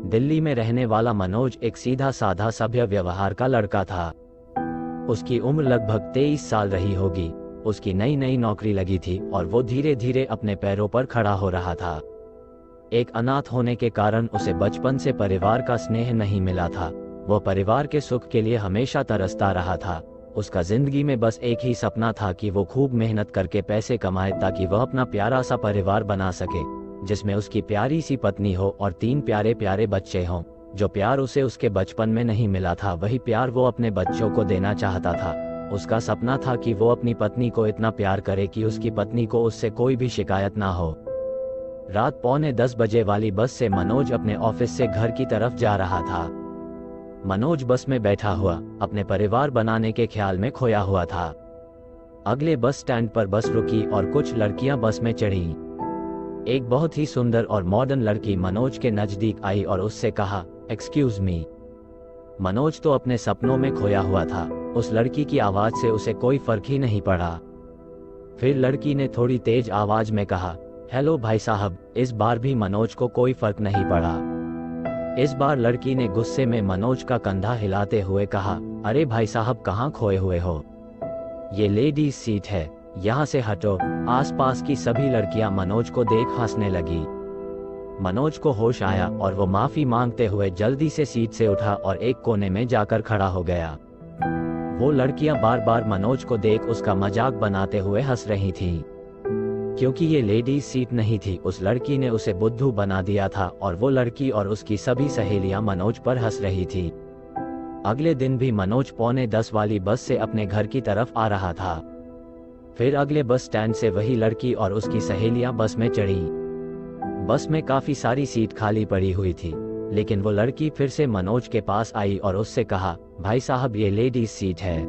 दिल्ली में रहने वाला मनोज एक सीधा साधा सभ्य व्यवहार का लड़का था। उसकी उम्र लगभग 23 साल रही होगी। उसकी नई नई नौकरी लगी थी और वो धीरे धीरे अपने पैरों पर खड़ा हो रहा था। एक अनाथ होने के कारण उसे बचपन से परिवार का स्नेह नहीं मिला था। वो परिवार के सुख के लिए हमेशा तरसता रहा था। उसका जिंदगी में बस एक ही सपना था कि वो खूब मेहनत करके पैसे कमाए ताकि वह अपना प्यारा सा परिवार बना सके, जिसमें उसकी प्यारी सी पत्नी हो और 3 प्यारे प्यारे बच्चे हों। जो प्यार उसे उसके बचपन में नहीं मिला था, वही प्यार वो अपने बच्चों को देना चाहता था। उसका सपना था कि वो अपनी पत्नी को इतना प्यार करे कि उसकी पत्नी को उससे कोई भी शिकायत ना हो। रात 9:45 बजे वाली बस से मनोज अपने ऑफिस से घर की तरफ जा रहा था। मनोज बस में बैठा हुआ अपने परिवार बनाने के ख्याल में खोया हुआ था। अगले बस स्टैंड पर बस रुकी और कुछ लड़कियां बस में चढ़ी। एक बहुत ही सुंदर और मॉडर्न लड़की मनोज के नजदीक आई और उससे कहा, एक्सक्यूज मी। मनोज तो अपने सपनों में खोया हुआ था। उस लड़की की आवाज से उसे कोई फर्क ही नहीं पड़ा। फिर लड़की ने थोड़ी तेज आवाज में कहा, हेलो भाई साहब। इस बार भी मनोज को कोई फर्क नहीं पड़ा। इस बार लड़की ने गुस्से में मनोज का कंधा हिलाते हुए कहा, अरे भाई साहब, कहाँ खोए हुए हो? ये लेडीज सीट है, यहाँ से हटो। आसपास की सभी लड़कियां मनोज को देख हंसने लगी। मनोज को होश आया और वो माफी मांगते हुए जल्दी से सीट से उठा और एक कोने में जाकर खड़ा हो गया। वो लड़कियां बार बार मनोज को देख उसका मजाक बनाते हुए हंस रही थीं। क्योंकि ये लेडीज सीट नहीं थी, उस लड़की ने उसे बुद्धू बना दिया था और वो लड़की और उसकी सभी सहेलियां मनोज पर हंस रही थी। अगले दिन भी मनोज 9:45 वाली बस से अपने घर की तरफ आ रहा था। फिर अगले बस स्टैंड से वही लड़की और उसकी सहेलियां बस में चढ़ी। बस में काफी सारी सीट खाली पड़ी हुई थी, लेकिन वो लड़की फिर से मनोज के पास आई और उससे कहा, भाई साहब, ये लेडीज सीट है।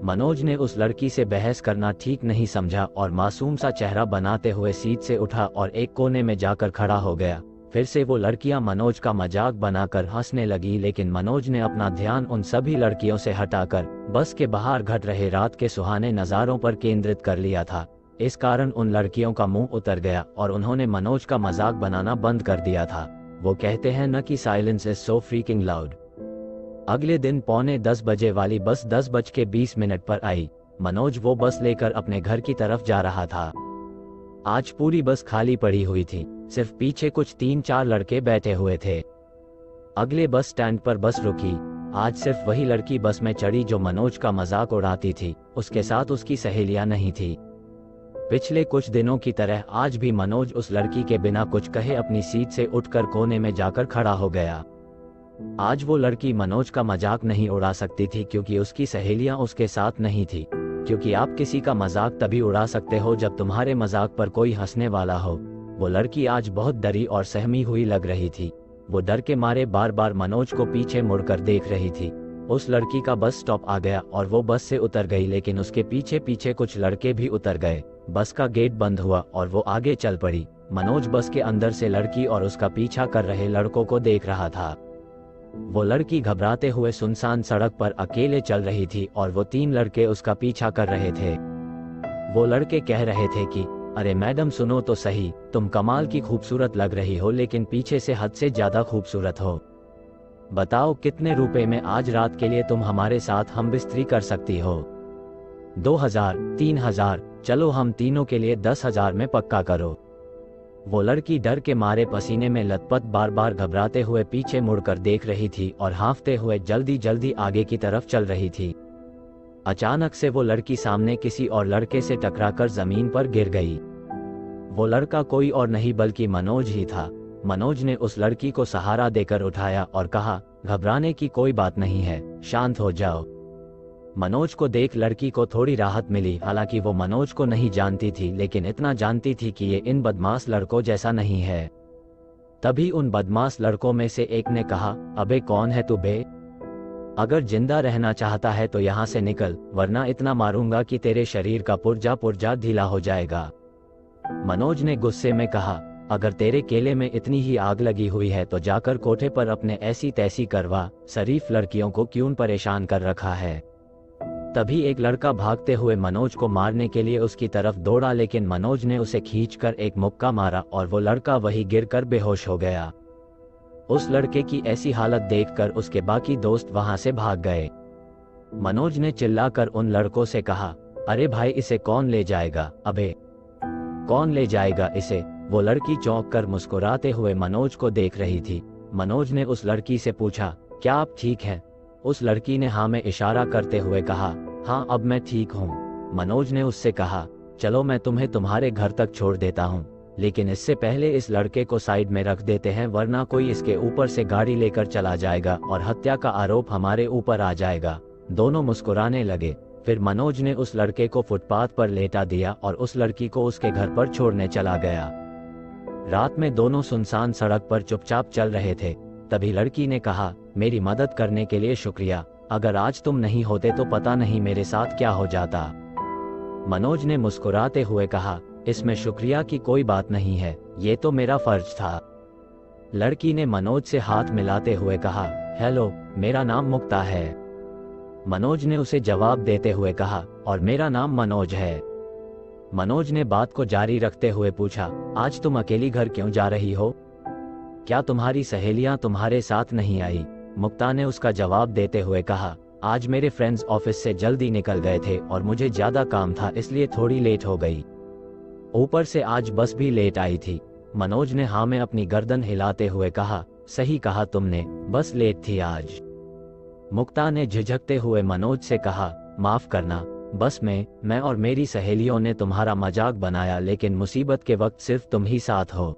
मनोज ने उस लड़की से बहस करना ठीक नहीं समझा और मासूम सा चेहरा बनाते हुए सीट से उठा और एक कोने में जाकर खड़ा हो गया। फिर से वो लड़कियां मनोज का मजाक बनाकर हंसने लगी, लेकिन मनोज ने अपना ध्यान उन सभी लड़कियों से हटाकर बस के बाहर घट रहे रात के सुहाने नज़ारों पर केंद्रित कर लिया था। इस कारण उन लड़कियों का मुंह उतर गया और उन्होंने मनोज का मजाक बनाना बंद कर दिया था। वो कहते हैं न कि silence is so freaking loud. अगले दिन 9:45 बजे वाली बस 10:20 पर आई। मनोज वो बस लेकर अपने घर की तरफ जा रहा था। आज पूरी बस खाली पड़ी हुई थी, सिर्फ पीछे कुछ 3-4 लड़के बैठे हुए थे। अगले बस स्टैंड पर बस रुकी। आज सिर्फ वही लड़की बस में चढ़ी जो मनोज का मजाक उड़ाती थी। उसके साथ उसकी सहेलियां नहीं थी। पिछले कुछ दिनों की तरह आज भी मनोज उस लड़की के बिना कुछ कहे अपनी सीट से उठकर कोने में जाकर खड़ा हो गया। आज वो लड़की मनोज का मजाक नहीं उड़ा सकती थी क्योंकि उसकी सहेलियां उसके साथ नहीं थी। क्योंकि आप किसी का मजाक तभी उड़ा सकते हो जब तुम्हारे मजाक पर कोई हंसने वाला हो। वो लड़की आज बहुत डरी और सहमी हुई लग रही थी। वो डर के मारे बार बार मनोज को पीछे मुड़कर देख रही थी। उस लड़की का बस स्टॉप आ गया और वो बस से उतर गई, लेकिन उसके पीछे पीछे कुछ लड़के भी उतर गए। बस का गेट बंद हुआ और वो आगे चल पड़ी। मनोज बस के अंदर से लड़की और उसका पीछा कर रहे लड़कों को देख रहा था। वो लड़की घबराते हुए सुनसान सड़क पर अकेले चल रही थी और वो 3 लड़के उसका पीछा कर रहे थे। वो लड़के कह रहे थे कि अरे मैडम, सुनो तो सही, तुम कमाल की खूबसूरत लग रही हो, लेकिन पीछे से हद से ज्यादा खूबसूरत हो। बताओ कितने रुपए में आज रात के लिए तुम हमारे साथ हमबिस्तरी कर सकती हो? 2000, 3000, चलो हम तीनों के लिए 10,000 में पक्का करो। वो लड़की डर के मारे पसीने में लथपथ बार बार घबराते हुए पीछे मुड़कर देख रही थी और हांफते हुए जल्दी जल्दी आगे की तरफ चल रही थी। अचानक से वो लड़की सामने किसी और लड़के से टकराकर जमीन पर गिर गई। वो लड़का कोई और नहीं बल्कि मनोज ही था। मनोज ने उस लड़की को सहारा देकर उठाया और कहा, घबराने की कोई बात नहीं है, शांत हो जाओ। मनोज को देख लड़की को थोड़ी राहत मिली। हालांकि वो मनोज को नहीं जानती थी, लेकिन इतना जानती थी कि ये इन बदमाश लड़कों जैसा नहीं है। तभी उन बदमाश लड़कों में से एक ने कहा, अबे कौन है तू बे? अगर जिंदा रहना चाहता है तो यहाँ से निकल, वरना इतना मारूंगा कि तेरे शरीर का पुर्जा पुर्जा ढीला हो जाएगा। मनोज ने गुस्से में कहा, अगर तेरे केले में इतनी ही आग लगी हुई है तो जाकर कोठे पर अपने ऐसी तैसी करवा, शरीफ लड़कियों को क्यों परेशान कर रखा है। तभी एक लड़का भागते हुए मनोज को मारने के लिए उसकी तरफ दौड़ा, लेकिन मनोज ने उसे खींचकर एक मुक्का मारा और वो लड़का वहीं गिरकर बेहोश हो गया। उस लड़के की ऐसी हालत देखकर उसके बाकी दोस्त वहां से भाग गए। मनोज ने चिल्लाकर उन लड़कों से कहा, अरे भाई इसे कौन ले जाएगा, अबे कौन ले जाएगा इसे। वो लड़की चौंक कर मुस्कुराते हुए मनोज को देख रही थी। मनोज ने उस लड़की से पूछा, क्या आप ठीक हैं? उस लड़की ने हाँ में इशारा करते हुए कहा, हाँ अब मैं ठीक हूँ। मनोज ने उससे कहा, चलो मैं तुम्हें तुम्हारे घर तक छोड़ देता हूँ, लेकिन इससे पहले इस लड़के को साइड में रख देते हैं, वरना कोई इसके ऊपर से गाड़ी लेकर चला जाएगा और हत्या का आरोप हमारे ऊपर आ जाएगा। दोनों मुस्कुराने लगे। फिर मनोज ने उस लड़के को फुटपाथ पर लेटा दिया और उस लड़की को उसके घर पर छोड़ने चला गया। रात में दोनों सुनसान सड़क पर चुपचाप चल रहे थे। तभी लड़की ने कहा, मेरी मदद करने के लिए शुक्रिया, अगर आज तुम नहीं होते तो पता नहीं मेरे साथ क्या हो जाता। मनोज ने मुस्कुराते हुए कहा, इसमें शुक्रिया की कोई बात नहीं है, ये तो मेरा फर्ज था। लड़की ने मनोज से हाथ मिलाते हुए कहा, हेलो, मेरा नाम मुक्ता है। मनोज ने उसे जवाब देते हुए कहा, और मेरा नाम मनोज है। मनोज ने बात को जारी रखते हुए पूछा, आज तुम अकेली घर क्यों जा रही हो? क्या तुम्हारी सहेलियां तुम्हारे साथ नहीं आई? मुक्ता ने उसका जवाब देते हुए कहा, आज मेरे फ्रेंड्स ऑफिस से जल्दी निकल गए थे और मुझे ज्यादा काम था, इसलिए थोड़ी लेट हो गई। ऊपर से आज बस भी लेट आई थी। मनोज ने हाँ में अपनी गर्दन हिलाते हुए कहा, सही कहा तुमने, बस लेट थी आज। मुक्ता ने झिझकते हुए मनोज से कहा, माफ करना, बस मैं और मेरी सहेलियों ने तुम्हारा मजाक बनाया, लेकिन मुसीबत के वक्त सिर्फ तुम ही साथ हो।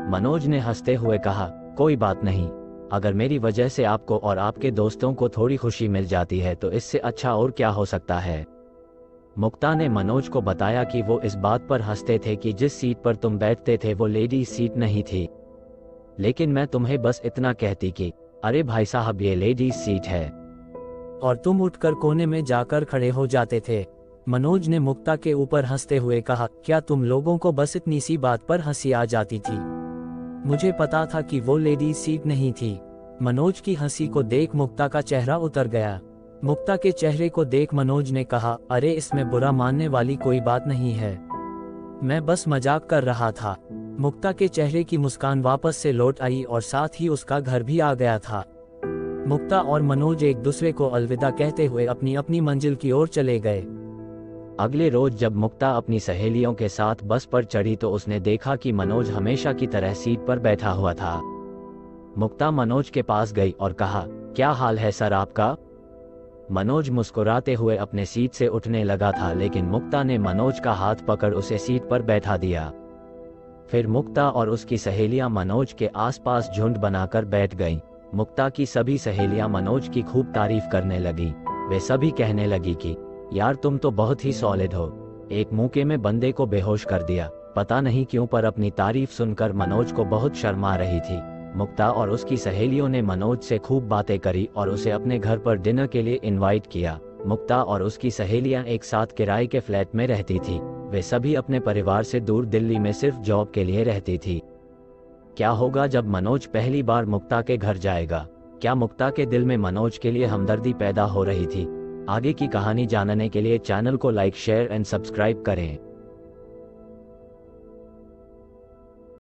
मनोज ने हंसते हुए कहा, कोई बात नहीं, अगर मेरी वजह से आपको और आपके दोस्तों को थोड़ी खुशी मिल जाती है तो इससे अच्छा और क्या हो सकता है। मुक्ता ने मनोज को बताया कि वो इस बात पर हंसते थे कि जिस सीट पर तुम बैठते थे वो लेडीज सीट नहीं थी, लेकिन मैं तुम्हें बस इतना कहती कि अरे भाई साहब ये लेडीज सीट है, और तुम उठकर कोने में जाकर खड़े हो जाते थे। मनोज ने मुक्ता के ऊपर हंसते हुए कहा, क्या तुम लोगों को बस इतनी सी बात पर हंसी आ जाती थी? मुझे पता था कि वो लेडीज सीट नहीं थी। मनोज की हंसी को देख मुक्ता का चेहरा उतर गया। मुक्ता के चेहरे को देख मनोज ने कहा, अरे इसमें बुरा मानने वाली कोई बात नहीं है, मैं बस मजाक कर रहा था। मुक्ता के चेहरे की मुस्कान वापस से लौट आई और साथ ही उसका घर भी आ गया था। मुक्ता और मनोज एक दूसरे को अलविदा कहते हुए अपनी अपनी मंजिल की ओर चले गए। अगले रोज जब मुक्ता अपनी सहेलियों के साथ बस पर चढ़ी तो उसने देखा कि मनोज हमेशा की तरह सीट पर बैठा हुआ था। मुक्ता मनोज के पास गई और कहा, क्या हाल है सर आपका? मनोज मुस्कुराते हुए अपने सीट से उठने लगा था, लेकिन मुक्ता ने मनोज का हाथ पकड़ उसे सीट पर बैठा दिया। फिर मुक्ता और उसकी सहेलियां मनोज के आसपास झुंड बनाकर बैठ गईं। मुक्ता की सभी सहेलियां मनोज की खूब तारीफ करने लगी। वे सभी कहने लगी कि यार तुम तो बहुत ही सॉलिड हो, एक मौके में बंदे को बेहोश कर दिया। पता नहीं क्यों पर अपनी तारीफ सुनकर मनोज को बहुत शर्म आ रही थी। मुक्ता और उसकी सहेलियों ने मनोज से खूब बातें करी और उसे अपने घर पर डिनर के लिए इनवाइट किया। मुक्ता और उसकी सहेलियां एक साथ किराए के फ्लैट में रहती थी। वे सभी अपने परिवार से दूर दिल्ली में सिर्फ जॉब के लिए रहती थी। क्या होगा जब मनोज पहली बार मुक्ता के घर जाएगा? क्या मुक्ता के दिल में मनोज के लिए हमदर्दी पैदा हो रही थी? आगे की कहानी जानने के लिए चैनल को लाइक, शेयर एंड सब्सक्राइब करें।